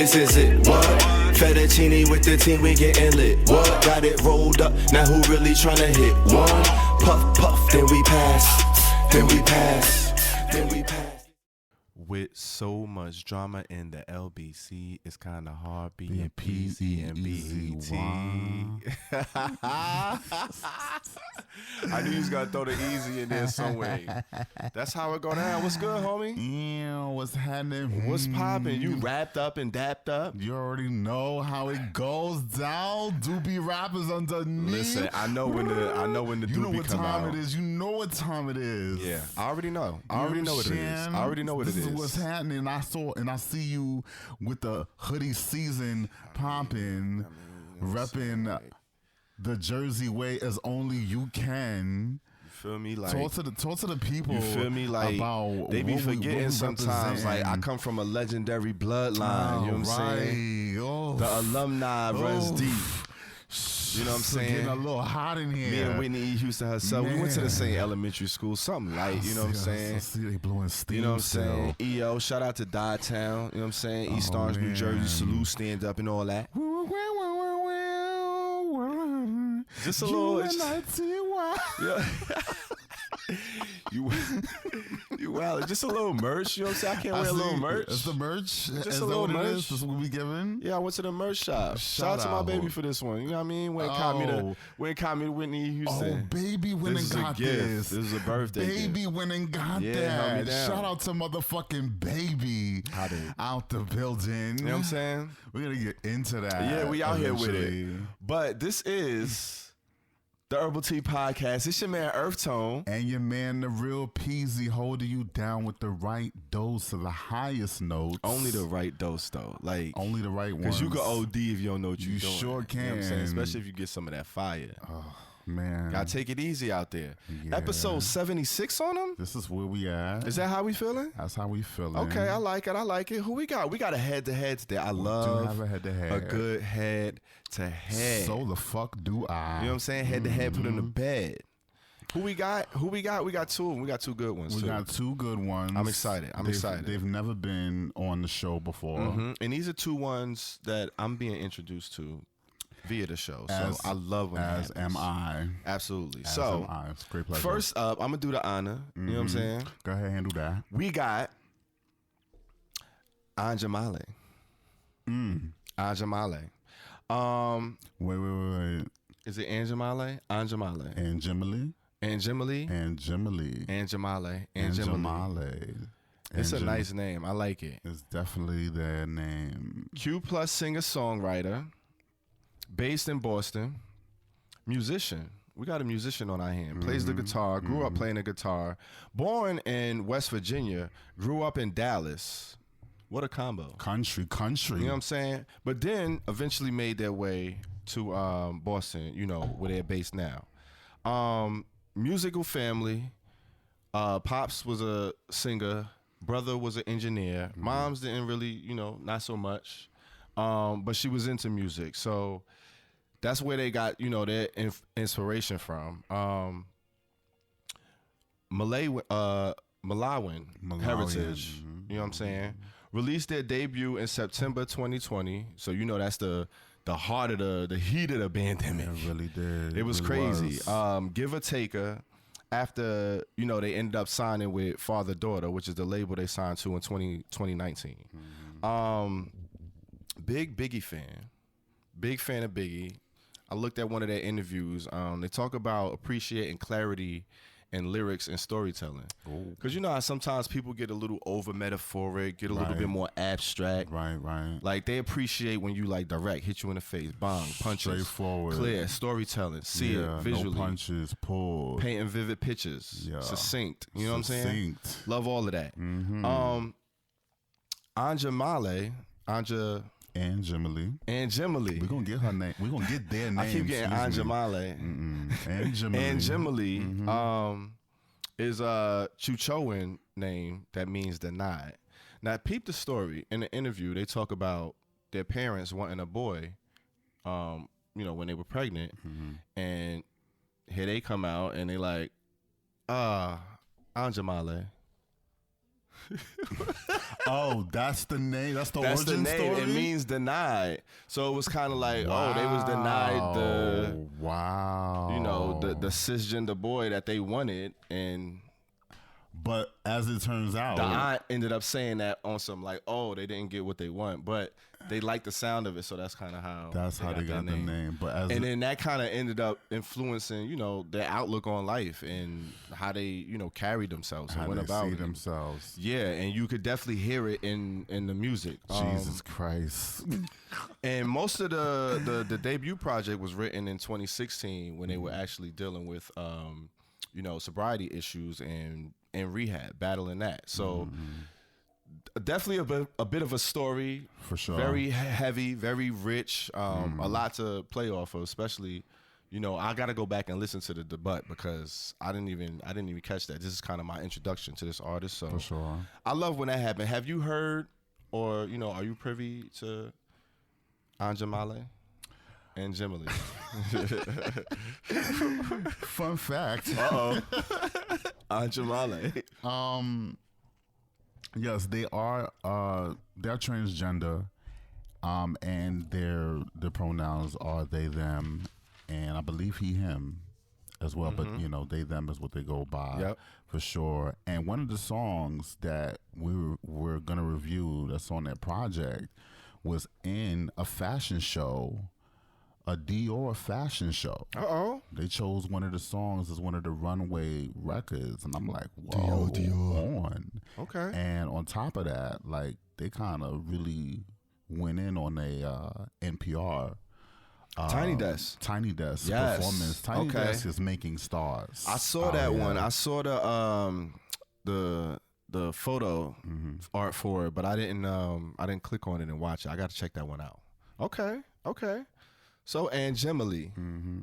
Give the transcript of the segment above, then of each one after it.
This is it, what? Fettuccine with the team, we getting lit. What? Got it rolled up, now who really tryna hit? One, puff, puff, then we pass. Then we pass. Then we pass. With so much drama in the LBC, it's kind of hard being PZ and BET. I knew you was going to throw the easy in there some way. That's how it go down. What's good, homie? Yeah, what's happening? What's popping? You wrapped up and dapped up? You already know how it goes down. Doobie rappers underneath. Listen, I know when the doobie come out. You know what time it is. You know what time it is. Yeah, I already know. I already know what it is. I already know what it is. This is what's happening. I see you with the hoodie season popping, repping the Jersey way as only you can. You feel me? Like talk to the people. You feel me? Like about they be forgetting sometimes. represent. Like I come from a legendary bloodline. You know what I'm saying? Oh. The alumni runs deep. You know what I'm saying? Getting a little hot in here. Me and Whitney E. Houston herself, we went to the same elementary school, something light, you know what I'm saying? I see they blowing steam. You know what I'm saying? EO, shout out to Dye-Town, you know what I'm saying? East Orange, New Jersey, salute, stand up and all that. Just a little. Yeah. You wild. Just a little merch, you know what I'm saying? I can't wear a little merch. It's the merch. Just a little merch. This is what we giving. Yeah, I went to the merch shop. Shout out to my baby for this one. You know what I mean? When caught me to Whitney Houston. Oh, baby went and got this. This is a birthday Baby gift. went and got that. Shout out to motherfucking Baby out the building. You know what I'm saying? We're going to get into that. Yeah, we out here with it. But this is the Herbal Tea Podcast. It's your man Earth Tone. And your man, the real Peasy, holding you down with the right dose of the highest notes. Only the right dose, though. Like only the right ones. Because you can OD if you don't know what you're doing. You sure can. You know what I'm saying? Especially if you get some of that fire. Oh, man. Gotta take it easy out there. Yeah. Episode 76 on them? This is where we at. Is that how we feeling? That's how we feeling. Okay, I like it. Who we got? We got a head-to-head today. I love have a head-to-head. A good head-to-head. So the fuck do I. You know what I'm saying? Head-to-head, put in the bed. Who we got? We got two of them. We got two good ones, We got two good ones. I'm excited. They've never been on the show before. Mm-hmm. And these are two ones that I'm being introduced to via the show. So I love when As am I. Absolutely. As so am I. It's a great pleasure. First up, I'm going to do the honor. You know what I'm saying? Go ahead, handle that. We got Anjimile. Anjimile. Wait. Is it Anjimile? Anjimile. Anjimile. Anjimile. Anjimile. Anjimile. Anjimile. It's a nice name. I like it. It's definitely their name. Q+ singer-songwriter, based in Boston, musician. We got a musician on our hand. Plays the guitar, grew up playing the guitar. Born in West Virginia, grew up in Dallas. What a combo. Country. You know what I'm saying? But then eventually made their way to Boston, you know, where they're based now. Musical family. Pops was a singer. Brother was an engineer. Moms didn't really, you know, not so much. But she was into music. So that's where they got, you know, their inspiration from. Malawian heritage. You know what I'm saying? Released their debut in September 2020. So, you know, that's the heart of the heat of the pandemic. It really did. It was crazy. Give or Taker. After, you know, they ended up signing with Father Daughter, which is the label they signed to in 2019. Big Biggie fan. Big fan of Biggie. I looked at one of their interviews. They talk about appreciating clarity in lyrics and storytelling. Because you know how sometimes people get a little over metaphoric, get a little bit more abstract. Right. Like they appreciate when you like direct, hit you in the face, bang, punches, straightforward, clear, storytelling, see it visually, no punches, pulled, painting vivid pictures, succinct. You know what I'm saying? Love all of that. Anjimile. Anjimile. We're gonna get her name. We're gonna get their name. I keep getting Anjimile. Anjimile is a Chuchoan name that means denied. Now, peep the story. In the interview, they talk about their parents wanting a boy, you know, when they were pregnant. And here they come out and they like, Anjimile. Oh, that's the name. That's the That's the origin name. story. It means denied. So it was kind of like, oh, they was denied the, wow. you know, the cisgender boy that they wanted, and But as it turns out, the aunt ended up saying that on some like, oh, they didn't get what they want, but they liked the sound of it, so that's kind of how they got the name. But and then that kind of ended up influencing, you know, their outlook on life and how they, you know, carried themselves and how went they about see it. themselves. Yeah, and you could definitely hear it in the music. Jesus Christ. And most of the debut project was written in 2016 when they were actually dealing with, you know, sobriety issues and rehab, battling that. So definitely a bit of a story. For sure. Very heavy, very rich, a lot to play off of, especially, you know, I got to go back and listen to the debut because I didn't even catch that. This is kind of my introduction to this artist. So For sure. I love when that happened. Have you heard, or, you know, are you privy to Anjimile? Anjimile. Fun fact. Anjimile. Yes, they are. They're transgender, and their pronouns are they them, and I believe he him as well. But you know, they them is what they go by. Yep. For sure. And one of the songs that we're gonna review that's on that project was in a fashion show. A Dior fashion show. They chose one of the songs as one of the runway records, and I'm like, whoa, Dior. on. Okay. And on top of that, like they kind of really went in on a NPR. Tiny Desk Yes. Performance. Tiny Okay. Desk is making stars. I saw that one. I saw the photo art for it, but I didn't click on it and watch it. I got to check that one out. Okay. So Anjimile,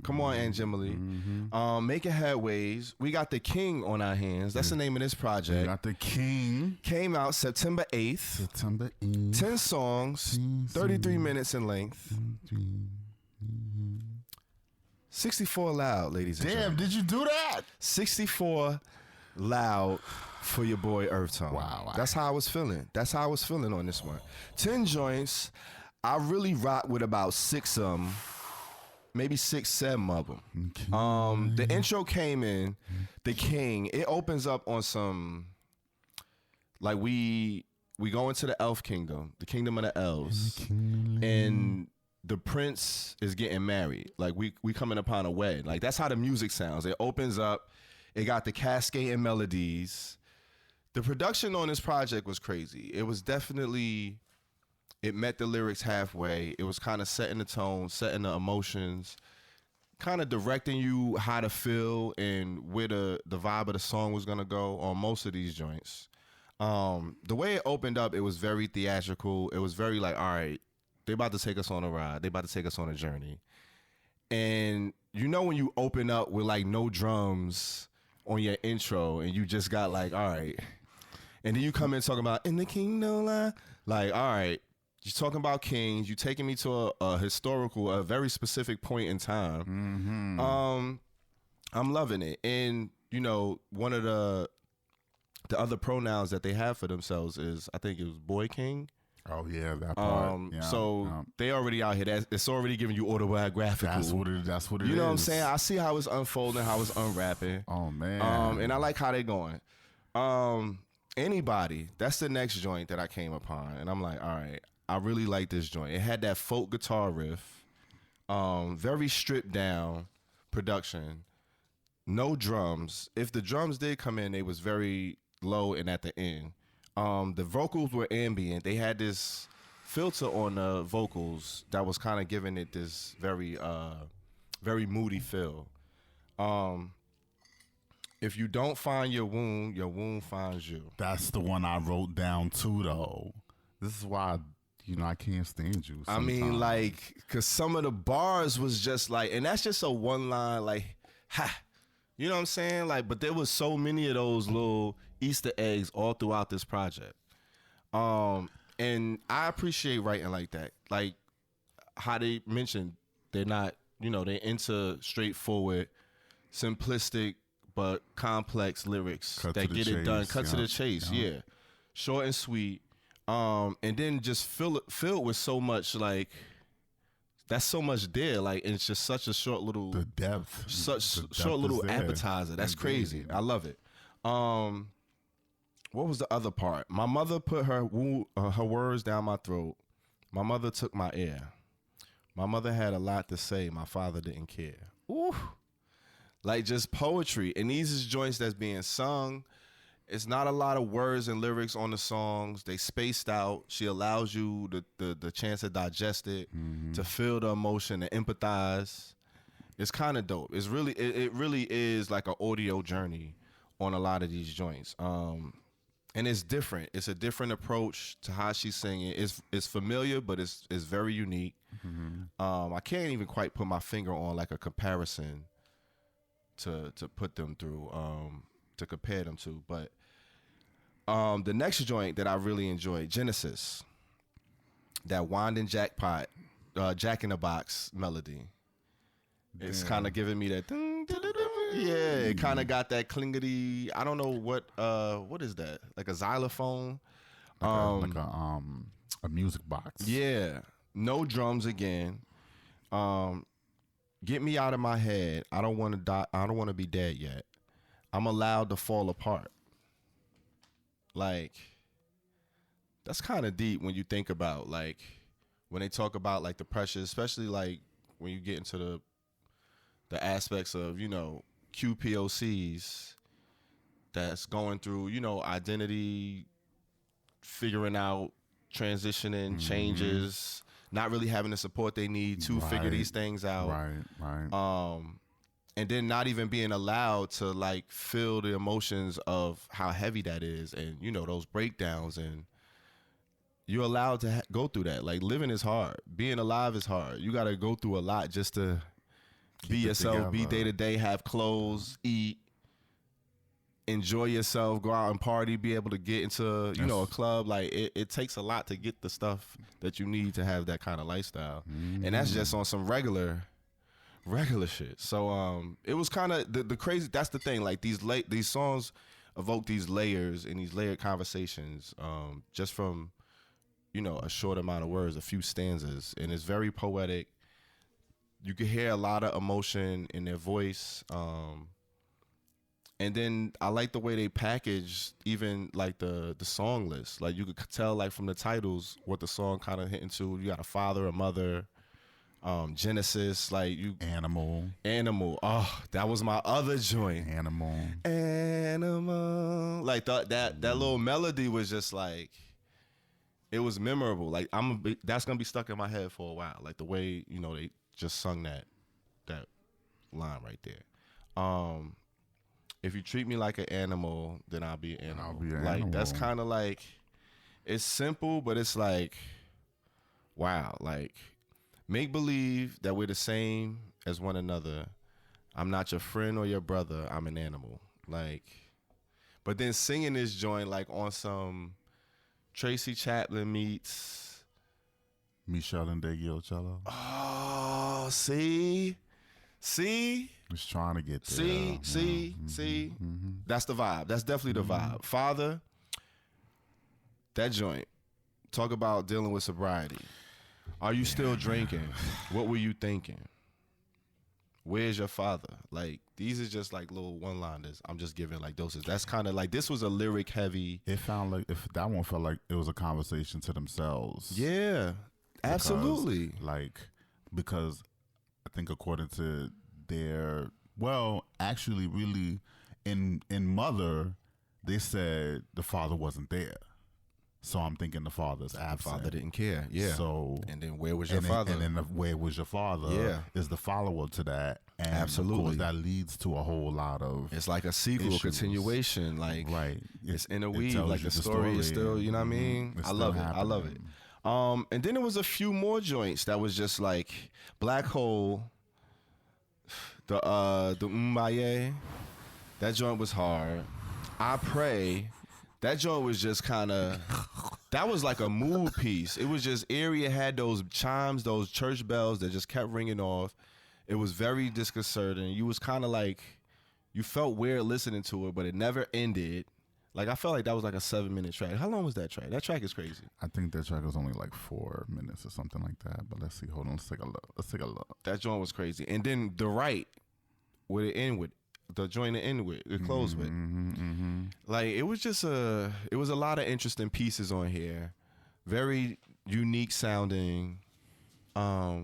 come on Anjimile, making headways. We got the King on our hands. That's the name of this project. We got the King. Came out September 8th. September 8th. 10 songs, 33 minutes in length. 64 loud, ladies and gentlemen. Damn, did you do that? 64 loud for your boy Earth Tone. Wow. That's how I was feeling. That's how I was feeling on this one. 10 joints. I really rock with about 6 of them, maybe 6, 7 of them. Okay. The intro came in, the King. It opens up on some, like we go into the Elf Kingdom, the Kingdom of the Elves, and the Prince is getting married. Like we coming upon a wedding. Like that's how the music sounds. It opens up. It got the cascading melodies. The production on this project was crazy. It was definitely. It met the lyrics halfway. It was kind of setting the tone, setting the emotions, kind of directing you how to feel and where the vibe of the song was going to go on most of these joints. The way it opened up, it was very theatrical. It was very like, all right, they about to take us on a ride. They about to take us on a journey. And you know when you open up with like no drums on your intro and you just got like, all right. And then you come in talking about, in the kingdom, like, all right. You're talking about kings. You're taking me to a historical, a very specific point in time. I'm loving it. And, you know, one of the other pronouns that they have for themselves is, I think it was boy king. Oh, yeah, that part. They already out here. It's already giving you autobiographical. That's what it is. You know what I'm saying? I see how it's unfolding, how it's unwrapping. Oh, man. And I like how they're going. Anybody, that's the next joint that I came upon. And I'm like, all right. I really like this joint. It had that folk guitar riff, very stripped down production, no drums. If the drums did come in, they was very low and at the end. The vocals were ambient. They had this filter on the vocals that was kind of giving it this very, very moody feel. If you don't find your wound finds you. That's the one I wrote down too, though. This is why. You know, I can't stand you. Sometimes. I mean, like, because some of the bars was just like, and that's just a one line, like, ha. You know what I'm saying? Like, but there was so many of those little Easter eggs all throughout this project. And I appreciate writing like that. Like, how they mentioned they're not, you know, they're into straightforward, simplistic, but complex lyrics that get it done. Cut to the chase, yeah. short and sweet, and then just filled with so much like. That's so much there, like and it's just such a short little The depth, short little appetizer. That's crazy. I love it. What was the other part? My mother put her words down my throat. My mother took my ear. My mother had a lot to say. My father didn't care. Ooh, like just poetry. And these is joints that's being sung. It's not a lot of words and lyrics on the songs. They spaced out. She allows you the chance to digest it, to feel the emotion, to empathize. It's kind of dope. It's really it really is like an audio journey on a lot of these joints. And it's different. It's a different approach to how she's singing. It's familiar, but it's very unique. I can't even quite put my finger on like a comparison to put them through, to compare them to. But the next joint that I really enjoyed, Genesis, that winding jackpot, Jack in the Box melody. It's kind of giving me that. Yeah, it kind of got that klingity. I don't know what is that? Like a xylophone, like a music box. Yeah, no drums again. Get me out of my head. I don't want to die. I don't want to be dead yet. I'm allowed to fall apart. Like, that's kind of deep when you think about like when they talk about like the pressure, especially like when you get into the aspects of, you know, QPOCs that's going through, you know, identity, figuring out, transitioning, changes, not really having the support they need to figure these things out. Right. And then not even being allowed to like feel the emotions of how heavy that is, and you know those breakdowns, and you're allowed to go through that. Like living is hard, being alive is hard. You got to go through a lot just to be yourself, be day to day, have clothes, eat, enjoy yourself, go out and party, be able to get into know a club. Like it takes a lot to get the stuff that you need to have that kind of lifestyle, and that's just on some regular shit. So it was kind of the crazy. That's the thing. Like these songs evoke these layers and these layered conversations, just from, you know, a short amount of words, a few stanzas, and it's very poetic. You can hear a lot of emotion in their voice, and then I like the way they package even like the song list. Like you could tell like from the titles what the song kind of hitting to. You got a father, a mother. Genesis, like you Animal. Oh, that was my other joint. Animal. Like that little melody was just like, it was memorable. Like that's gonna be stuck in my head for a while. Like the way, you know, they just sung that line right there. If you treat me like an animal, then I'll be an animal. Like that's kind of like, it's simple, but it's like, wow, like. Make believe that we're the same as one another. I'm not your friend or your brother. I'm an animal. Like, but then singing this joint like on some Tracy Chapman meets Michelle and Deggiocello. Oh, see, Just trying to get there. See. That's the vibe. That's definitely the vibe. Father, that joint. Talk about dealing with sobriety. Are you still drinking? What were you thinking? Where's your father? Like, these is just like little one-liners. I'm just giving like doses. That's kind of like, this was a lyric heavy. It found like, if that one felt like it was a conversation to themselves. Yeah, absolutely. Because I think according to their, well, actually really in Mother, they said the father wasn't there. So I'm thinking the father's absent. The father didn't care. Yeah. So and then where was your father? And then where was your father? Yeah. Is the follow-up to that. And absolutely. Of course, that leads to a whole lot of It's like a sequel, issues. continuation. Like, right. It's interweaved. Like the story is still, you know what I mean? I love it. I love it. And then there was a few more joints that was just like Black Hole, the Mbaye. That joint was hard. I Pray. That joint was just kind of, that was like a mood piece. It was just eerie. It had those chimes, those church bells that just kept ringing off. It was very disconcerting. You was kind of like, you felt weird listening to it, but it never ended. Like, I felt like that was like a 7-minute track. How long was that track? That track is crazy. I think that track was only like 4 minutes or something like that. But let's see. Hold on. Let's take a look. That joint was crazy. And then the right, what it end with, the joint it end with, it closed with. Like, it was just it was a lot of interesting pieces on here. Very unique sounding, but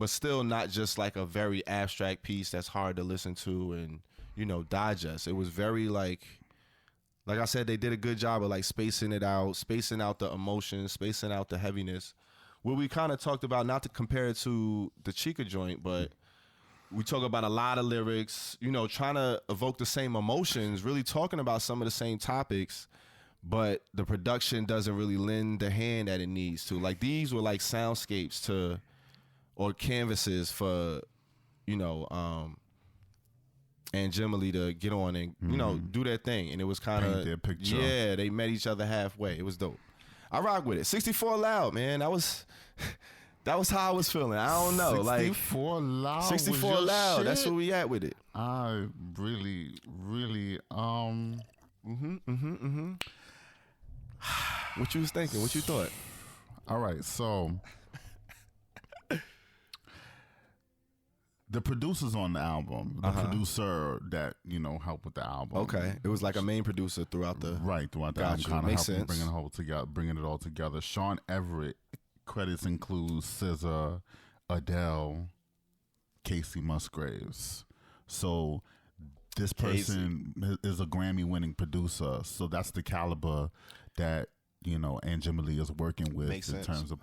still not just like a very abstract piece that's hard to listen to and, you know, digest. It was very like I said, they did a good job of like spacing it out, spacing out the emotions, spacing out the heaviness. What we kind of talked about, not to compare it to the Chica joint, but we talk about a lot of lyrics, you know, trying to evoke the same emotions, really talking about some of the same topics, but the production doesn't really lend the hand that it needs to. Like, these were like soundscapes or canvases for, you know, Anjimile to get on and, you know, do their thing. And it was kind Paint their picture. Yeah, they met each other halfway. It was dope. I rock with it. 64 Loud, man. That was how I was feeling. I don't know. 64 Loud. 64 Loud. Shit? That's where we at with it. I really, What you was thinking? What you thought? All right, so the producers on the album, the producer that, you know, helped with the album. Okay, it was like a main producer throughout the album, kind of helping bringing it all together. Sean Everett credits include SZA, Adele, Casey Musgraves. So this person is a Grammy-winning producer. So that's the caliber that, you know, Anjimile is working with in terms of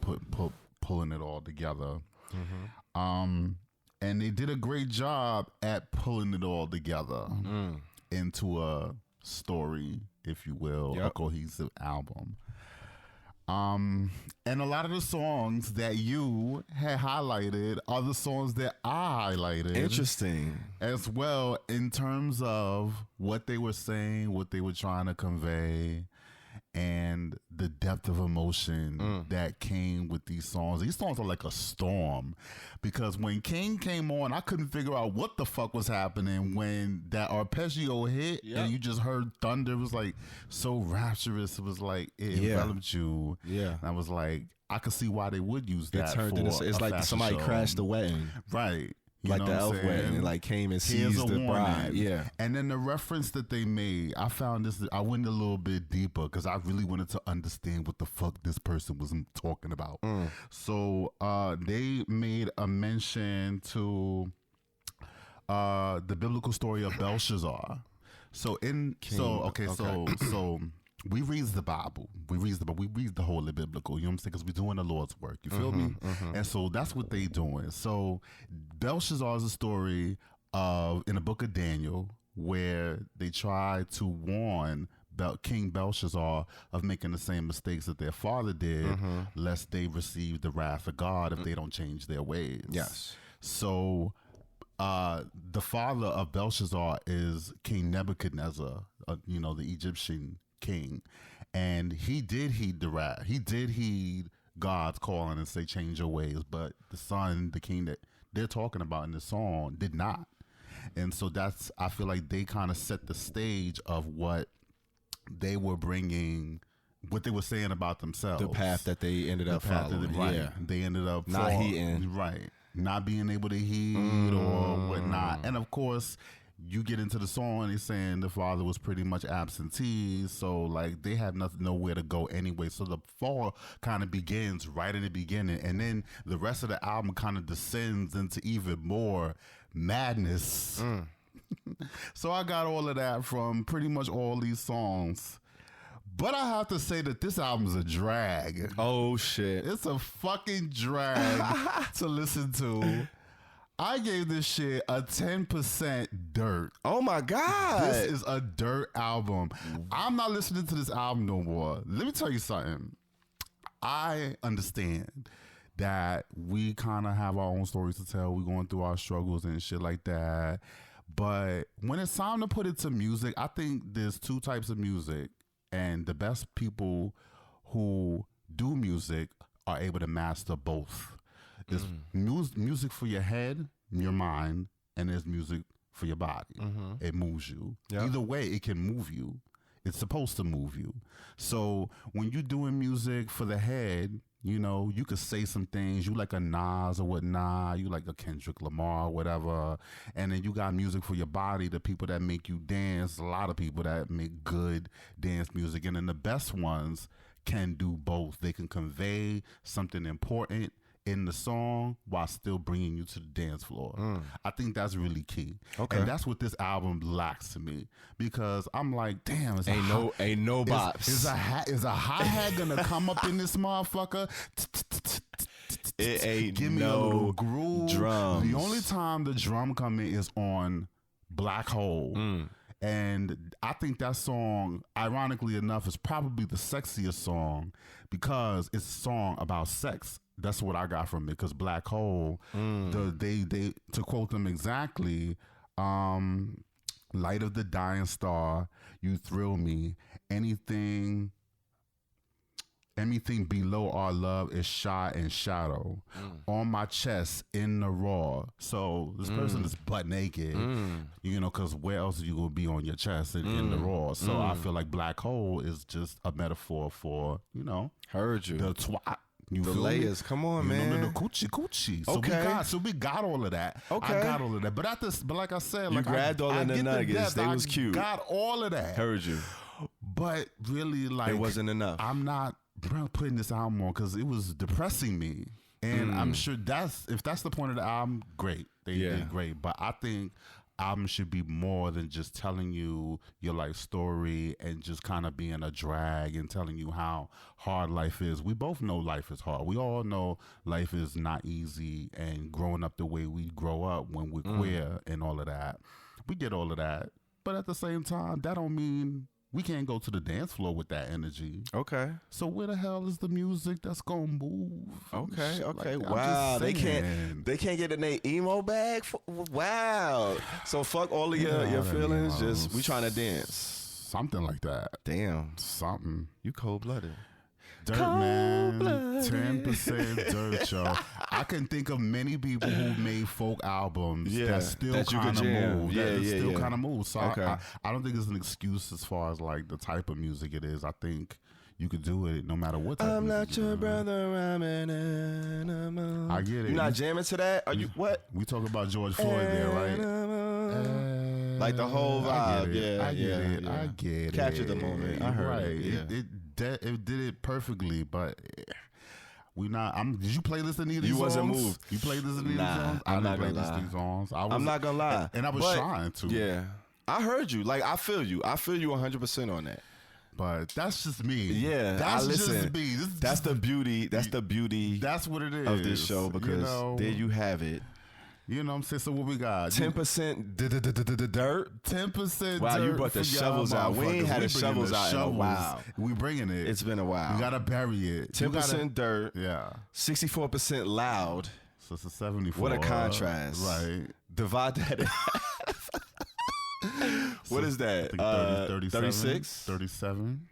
pulling it all together. And they did a great job at pulling it all together into a story, if you will, a cohesive album. And a lot of the songs that you had highlighted are the songs that I highlighted. Interesting. As well, in terms of what they were saying, what they were trying to convey, and the depth of emotion that came with these songs. These songs are like a storm, because when King came on, I couldn't figure out what the fuck was happening when that arpeggio hit and you just heard thunder. It was like so rapturous. It was like it enveloped you. Yeah. And I was like, I could see why they would use that. It turned into, it's like somebody crashed the wedding. Right. You like the elf wedding, and like came and seized the bride. Yeah. And then the reference that they made, I found this, I went a little bit deeper because I really wanted to understand what the fuck this person was talking about. So they made a mention to the biblical story of Belshazzar. So we read the Bible. We read the Holy Biblical. You know what I'm saying? Because we're doing the Lord's work. You feel me? And so that's what they doing. So Belshazzar is a story in the book of Daniel where they try to warn King Belshazzar of making the same mistakes that their father did, lest they receive the wrath of God if they don't change their ways. Yes. So the father of Belshazzar is King Nebuchadnezzar, you know, the Egyptian king, and he did heed the wrath. He did heed God's calling and say, change your ways. But the son, the king that they're talking about in the song, did not. And so I feel like they kind of set the stage of what they were bringing, what they were saying about themselves. The path that they ended up following. Right. They ended up not heeding. Right. Not being able to heed or whatnot. And of course, you get into the song and he's saying the father was pretty much absentee, so like they have nowhere to go anyway. So the fall kind of begins right in the beginning, and then the rest of the album kind of descends into even more madness. So I got all of that from pretty much all these songs. But I have to say that this album's a drag. Oh shit. It's a fucking drag to listen to. I gave this shit a 10% dirt. Oh my God. This is a dirt album. I'm not listening to this album no more. Let me tell you something. I understand that we kind of have our own stories to tell. We're going through our struggles and shit like that. But when it's time to put it to music, I think there's two types of music. And the best people who do music are able to master both. There's music for your head, your mind, and there's music for your body. It moves you. Yep. Either way, it can move you. It's supposed to move you. So when you're doing music for the head, you know, you could say some things. You like a Nas or whatnot. You like a Kendrick Lamar or whatever. And then you got music for your body, the people that make you dance. A lot of people that make good dance music. And then the best ones can do both. They can convey something important in the song while still bringing you to the dance floor. I think that's really key. Okay. And that's what this album lacks to me, because I'm like, damn, ain't no bops. Is a hi-hat gonna come up in this motherfucker? It ain't Give me a no little groove. drums. The only time the drum come in is on Black Hole. And I think that song, ironically enough, is probably the sexiest song because it's a song about sex. That's what I got from it. Because Black Hole, they to quote them exactly, light of the dying star, you thrill me. Anything below our love is shy and shadow. On my chest, in the raw. So this person is butt naked, you know, because where else are you going to be on your chest in the raw? So I feel like Black Hole is just a metaphor for, you know. Heard you. The twat. You the feel layers. Me? Come on, you man. Know, the coochie. Okay. So we got all of that. Okay. I got all of that. But like I said, you grabbed all of the nuggets. They was cute. Got all of that. Heard you. But really, like, it wasn't enough. I'm not putting this album on because it was depressing me. And I'm sure if that's the point of the album, great. They did great. But I think album should be more than just telling you your life story and just kind of being a drag and telling you how hard life is. We both know life is hard. We all know life is not easy, and growing up the way we grow up when we're queer and all of that. We get all of that. But at the same time, that don't mean we can't go to the dance floor with that energy. Okay. So where the hell is the music that's gonna move? Okay. Like, wow. They can't get in their emo bag. Wow. So fuck all of your feelings. Just we trying to dance. Something like that. Damn. Something. You cold blooded. Dirt, man. 10% dirt, yo. I can think of many people who made folk albums that still kind of move. Still kind of move. So I don't think it's an excuse as far as like the type of music it is. I think you could do it no matter what type I'm of music. not your brother, I'm an animal. I get it. You're not jamming to that? Are you what? We talk about George Floyd there, right? Like the whole vibe. I get it. Capture the moment. I heard it. It did it perfectly, but we not. Did you play this in any of these songs? You wasn't moved. You played this in any of these songs? I'm not gonna lie. These songs. I'm not gonna lie. And I was trying to. Yeah. I heard you. Like, I feel you. I feel you 100% on that. But that's just me. Yeah. That's just me. That's the beauty. That's the beauty. That's what it is. Of this show, because there you have it. You know what I'm saying? So what we got? 10% dirt. 10% wow, dirt. you brought the shovels out. We ain't had the shovels out in a while. We bringing it. It's been a while. We gotta bury it. 10% dirt. Yeah. 64% loud. So it's a 74. What a contrast. Right. Divide that in half. What is that? 36? 37.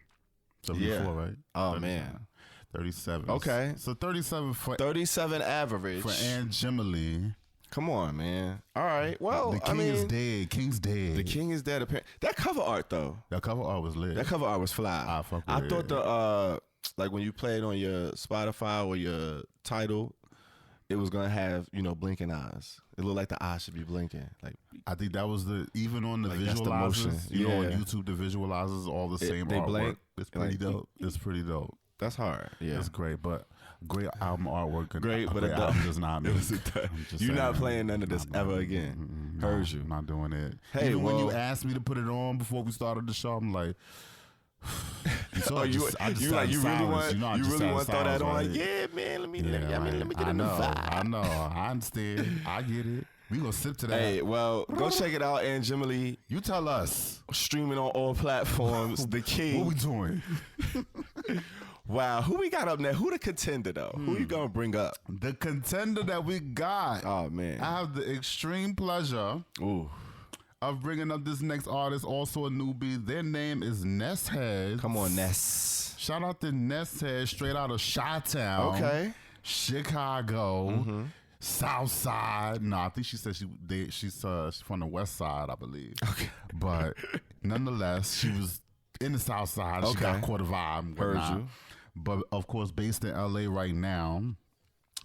74, right? Oh, 37. man. 37. Okay. So 37 for 37 average. For Anjimile. Come on, man. All right. Well, the king is dead. King's dead. The king is dead. That cover art, though. That cover art was lit. That cover art was fly. I thought the like when you play it on your Spotify or your title, it was gonna have, you know, blinking eyes. It looked like the eyes should be blinking. Like, I think that was even on the like visualizers. You know, on YouTube, the visualizers all the same artwork. Blink. It's pretty dope. It's pretty dope. That's hard. Yeah, it's great, but great album artwork. Great, but the album does not mean you're not playing none of this ever again. Heard you. I'm not doing it. Hey, even when you asked me to put it on before we started the show, I'm like, you really want to throw that on? Like, yeah, man. Let me get in the vibe. I know. I understand. I get it. We gonna sip to that. Hey, well, go check it out, Anjimile. You tell us. Streaming on all platforms. The king. What we doing? Wow, who we got up there? Who the contender though? Who you gonna bring up? The contender that we got. Oh man, I have the extreme pleasure of bringing up this next artist, also a newbie. Their name is Ness. Come on, Ness. Shout out to Ness, straight out of Chi-Town. Okay, Chicago. South Side. No, I think she said she's from the West Side, I believe. Okay, but nonetheless, she was in the South Side. She Okay. got caught a vibe and Heard whatnot. you. But of course, based in LA right now.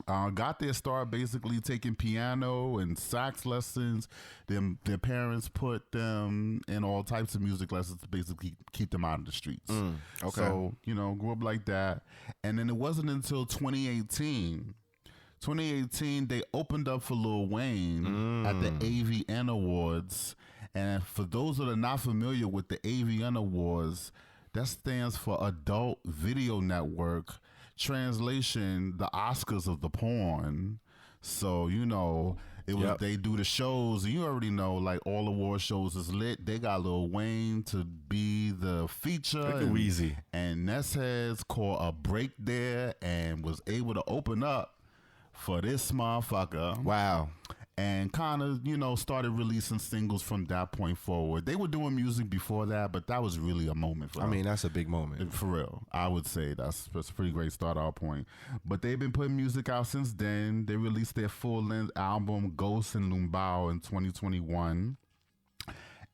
Got their start basically taking piano and sax lessons. Their parents put them in all types of music lessons to basically keep them out of the streets. Okay. So, grew up like that. And then it wasn't until 2018. 2018, they opened up for Lil Wayne at the AVN Awards. And for those that are not familiar with the AVN Awards, that stands for Adult Video Network. Translation, the Oscars of the porn. So, it was they do the shows. You already know, like, all award shows is lit. They got Lil Wayne to be the feature. Look at Weezy. And Ness has caught a break there and was able to open up for this motherfucker. Wow. And kind of, started releasing singles from that point forward. They were doing music before that, but that was really a moment for them. I mean, that's a big moment. For real. I would say that's a pretty great start out point. But they've been putting music out since then. They released their full-length album, Ghost and Lumbao, in 2021.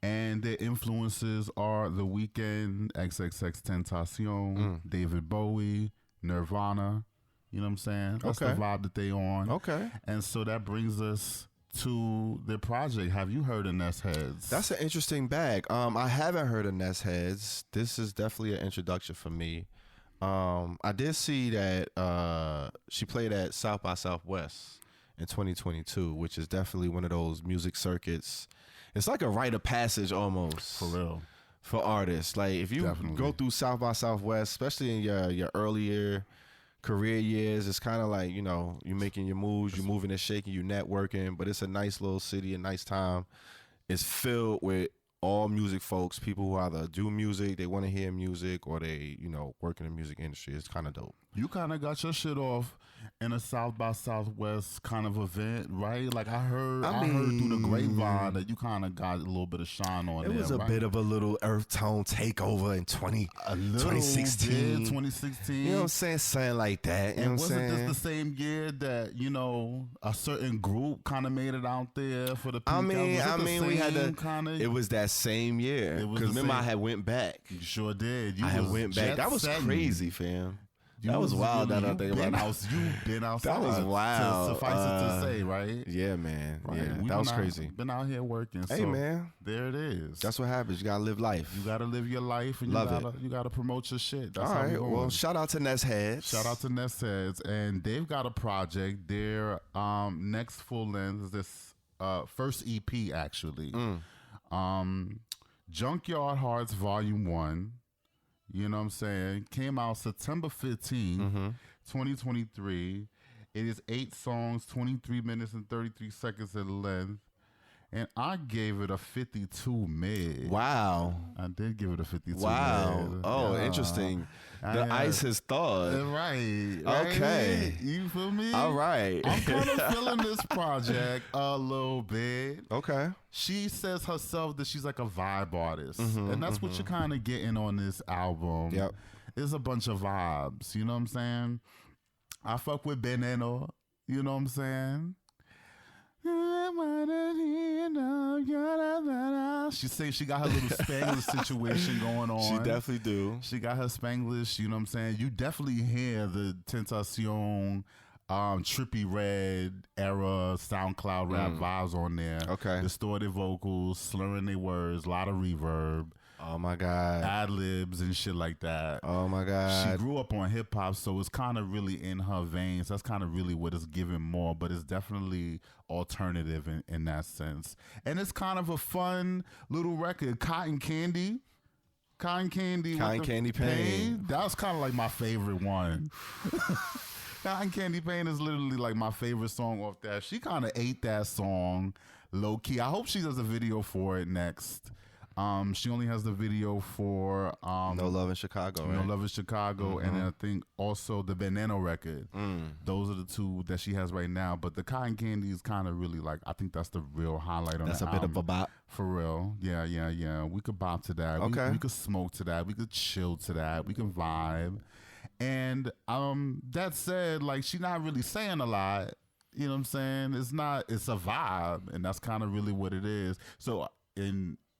And their influences are The Weeknd, XXXTentacion, David Bowie, Nirvana. You know what I'm saying? That's the vibe that they on. Okay. And so that brings us to their project. Have you heard of Ness Heads? That's an interesting bag. I haven't heard of Ness Heads. This is definitely an introduction for me. I did see that she played at South by Southwest in 2022, which is definitely one of those music circuits. It's like a rite of passage almost. For real. For artists. Like, if you go through South by Southwest, especially in your earlier career years, it's kind of like, you're making your moves, you're moving and shaking, you're networking, but it's a nice little city, a nice time. It's filled with all music folks, people who either do music, they want to hear music, or they, work in the music industry. It's kind of dope. You kind of got your shit off in a South by Southwest kind of event, right? Like I heard through the grapevine that you kind of got a little bit of shine on it. It was a right? bit of a little earth tone takeover in 2016. Bit, 2016. You know what I'm saying? Something like that. You know what I'm saying? Wasn't this the same year that, a certain group kind of made it out there for the people? We had it was that same year. Because remember, I had went back. You sure did. I had went back. That was crazy, fam. That was wild. You've been outside. That was wild. Suffice it to say, right? Yeah, man. Right. Yeah, that was crazy. Been out here working. Hey, so man. There it is. That's what happens. You gotta live life. You gotta live your life, and you gotta promote your shit. That's all how right. Well, shout out to Ness Heads. Shout out to Ness Heads, and they've got a project. Their next full length is this first EP actually. Junkyard Hearts Volume 1. You know what I'm saying? Came out September 15th, 2023. It is 8 songs, 23 minutes and 33 seconds in length. And I gave it a 52 mid. Wow. I did give it a 52 wow. mid. Oh, interesting. The ice has thawed. Right. Okay. You feel me? All right. I'm kind of feeling this project a little bit. Okay. She says herself that she's like a vibe artist. And that's what you're kind of getting on this album. Yep. It's a bunch of vibes. You know what I'm saying? I fuck with Beneno. You know what I'm saying? She say she got her little Spanglish situation going on. She definitely do. She got her Spanglish, you know what I'm saying? You definitely hear the Tentacion, Trippy Red era SoundCloud rap vibes on there. Okay. Distorted vocals, slurring their words, a lot of reverb. Oh my God. Ad-libs and shit like that. Oh my God. She grew up on hip hop, so it's kind of really in her veins. That's kind of really what it's giving more, but it's definitely alternative in that sense. And it's kind of a fun little record. Cotton Candy Pain. That was kind of like my favorite one. Cotton Candy Pain is literally like my favorite song off that. She kind of ate that song low key. I hope she does a video for it next. She only has the video for No Love in Chicago, right? No Love in Chicago, and then I think also the Veneno record. Those are the two that she has right now. But the Cotton Candy is kind of really like, I think that's the real highlight on That's the a bit album. of a bop. For real. Yeah. We could bop to that. Okay. We could smoke to that. We could chill to that. We can vibe. And that said, like, she's not really saying a lot. You know what I'm saying? It's a vibe, and that's kind of really what it is. So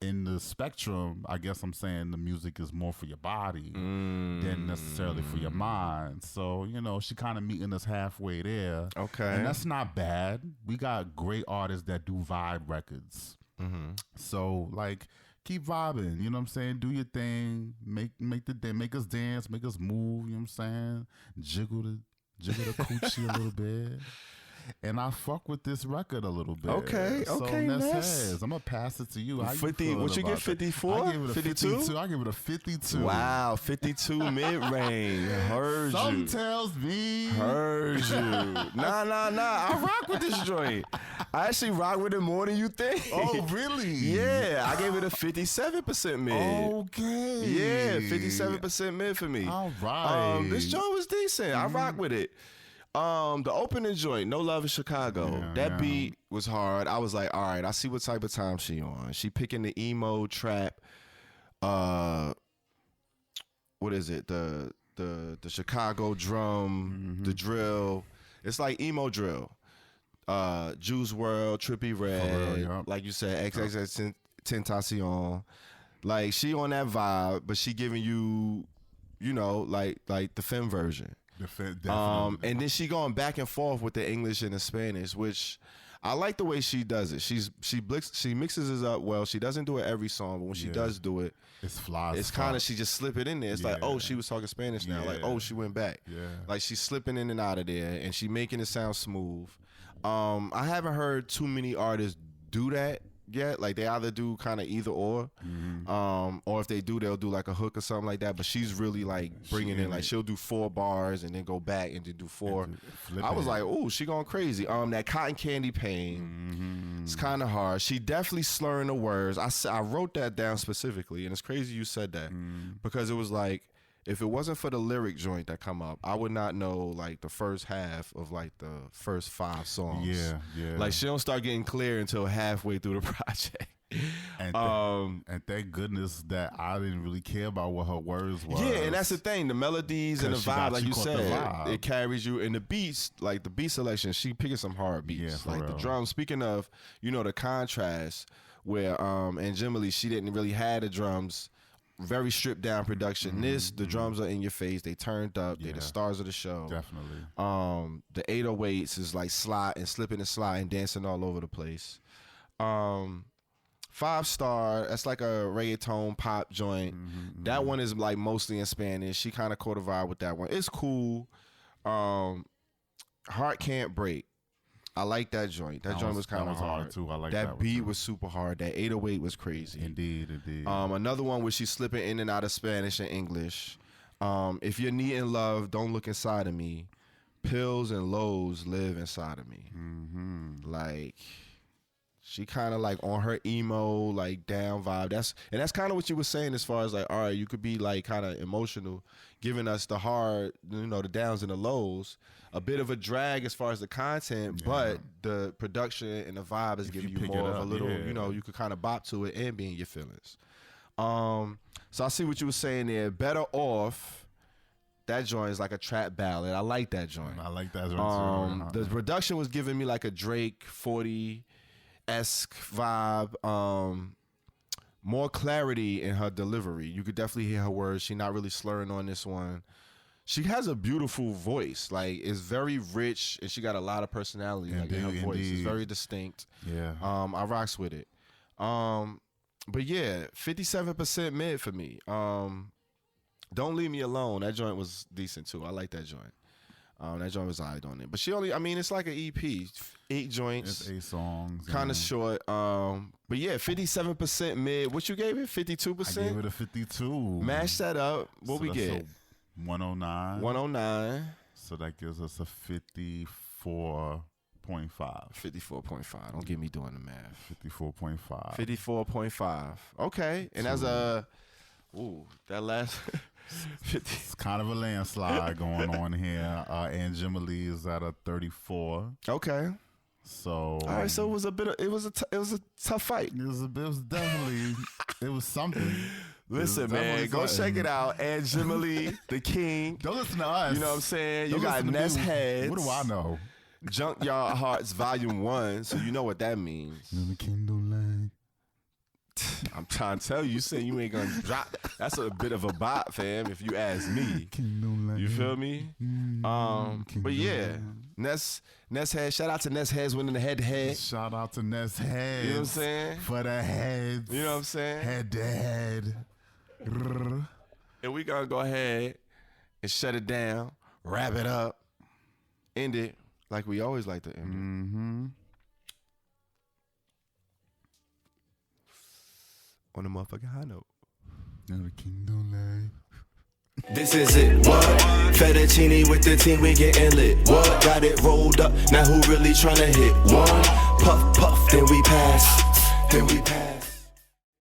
in the spectrum, I guess I'm saying the music is more for your body than necessarily for your mind. So, you know, she kind of meeting us halfway there. Okay. And that's not bad. We got great artists that do vibe records. So, like, keep vibing, you know what I'm saying? Do your thing, make us dance, make us move, you know what I'm saying? Jiggle the coochie a little bit. And I fuck with this record a little bit. Okay, Ness. I'm gonna pass it to you. How 50, you what you get, 54? I gave it a 52. I give it a 52. Wow, 52 mid-range. Heard Something you. tells me. Heard you. Nah. I rock with this joint. I actually rock with it more than you think. Oh, really? Yeah, I gave it a 57% mid. Okay. Yeah, 57% mid for me. All right. This joint was decent. I rock with it. The opening joint, No Love in Chicago. That beat was hard. I was like, all right, I see what type of time she on. She picking the emo trap. What is it? The Chicago drum, the drill. It's like emo drill. Juice WRLD, Trippie Redd, like you said, XXX Tentacion. Like she on that vibe, but she giving you, you know, like the femme version. And then she going back and forth with the English and the Spanish, which I like the way she does it. She mixes it up well. She doesn't do it every song, but when she does do it, it's fly. It's kind of, she just slip it in there. It's like, oh, she was talking Spanish now. Like, oh, she went back. Yeah. Like she's slipping in and out of there, and she making it sound smooth. I haven't heard too many artists do that yet. Like they either do kind of either or if they do, they'll do like a hook or something like that. But she's really like bringing in, like she'll do 4 bars and then go back and then do 4. I was like, oh, she going crazy. That Cotton Candy Pain, it's kind of hard. She definitely slurring the words. I wrote that down specifically, and it's crazy you said that because it was like, if it wasn't for the lyric joint that come up, I would not know like the first half of like the first 5 songs. Yeah. Like she don't start getting clear until halfway through the project. And thank goodness that I didn't really care about what her words was. Yeah, and that's the thing. The melodies and the vibe, like you said, it carries you. And the beats, like the beat selection, she picking some hard beats. Yeah, like real. the drums. Speaking of, you know, the contrast where Anjimile, she didn't really have the drums. Very stripped down production. This, the drums are in your face. They turned up. They're the stars of the show. Definitely. The 808s is like slipping and sliding, dancing all over the place. 5-star, that's like a reggaeton pop joint. That one is like mostly in Spanish. She kind of caught a vibe with that one. It's cool. Heart Can't Break. I like that joint. That joint was kind of hard too. I like that beat was super hard. That 808 was crazy. Indeed. Another one where she's slipping in and out of Spanish and English. If you're needing love, don't look inside of me. Pills and lows live inside of me. Like she kind of like on her emo like down vibe. That's kind of what you were saying as far as like, all right, you could be like kind of emotional, giving us the hard, you know, the downs and the lows. A bit of a drag as far as the content, but the production and the vibe is giving you more of a little, you know, you could kind of bop to it and be in your feelings. So I see what you were saying there. Better Off, that joint is like a trap ballad. I like that joint. I like that joint too. The production was giving me like a Drake 40-esque vibe. More clarity in her delivery. You could definitely hear her words. She's not really slurring on this one. She has a beautiful voice. Like, it's very rich, and she got a lot of personality in her voice. It's very distinct. Yeah. I rocks with it. But yeah, 57% mid for me. Don't Leave Me Alone. That joint was decent too. I like that joint. That joint was alright on it. But she only, I mean, it's like an EP. 8 joints. It's 8 songs. Kind of short. But yeah, 57% mid. What you gave it? 52%? I gave it a 52. Mash that up. What we get? 109. 109. So that gives us a 54.5. 54.5. Don't get me doing the math. 54.5. 54.5. Okay. And that's that last 50. It's kind of a landslide going on here. Anjimile is at a 34. Okay. So all right, so it was a bit of, it was a tough fight. It was definitely it was something. Listen, man, go check it out. Anjimile, the king. Don't listen to us. You know what I'm saying? You got Ness Heads. What do I know? Junkyard Hearts Volume 1, so you know what that means. The Kindle light. I'm trying to tell you, you saying you ain't gonna drop. That's a bit of a bop, fam, if you ask me. You feel me? But yeah, Ness heads. Shout out to Ness heads winning the head-to-head. Shout out to Ness heads. You know what I'm saying? For the heads. You know what I'm saying? Head to head. And we gonna go ahead and shut it down, wrap it up, end it like we always like to end it. On a motherfucking high note. Now the king don't lie. This is it, what? Fettuccine with the team, we getting lit. What? Got it rolled up, now who really tryna hit? One, puff, puff, then we pass.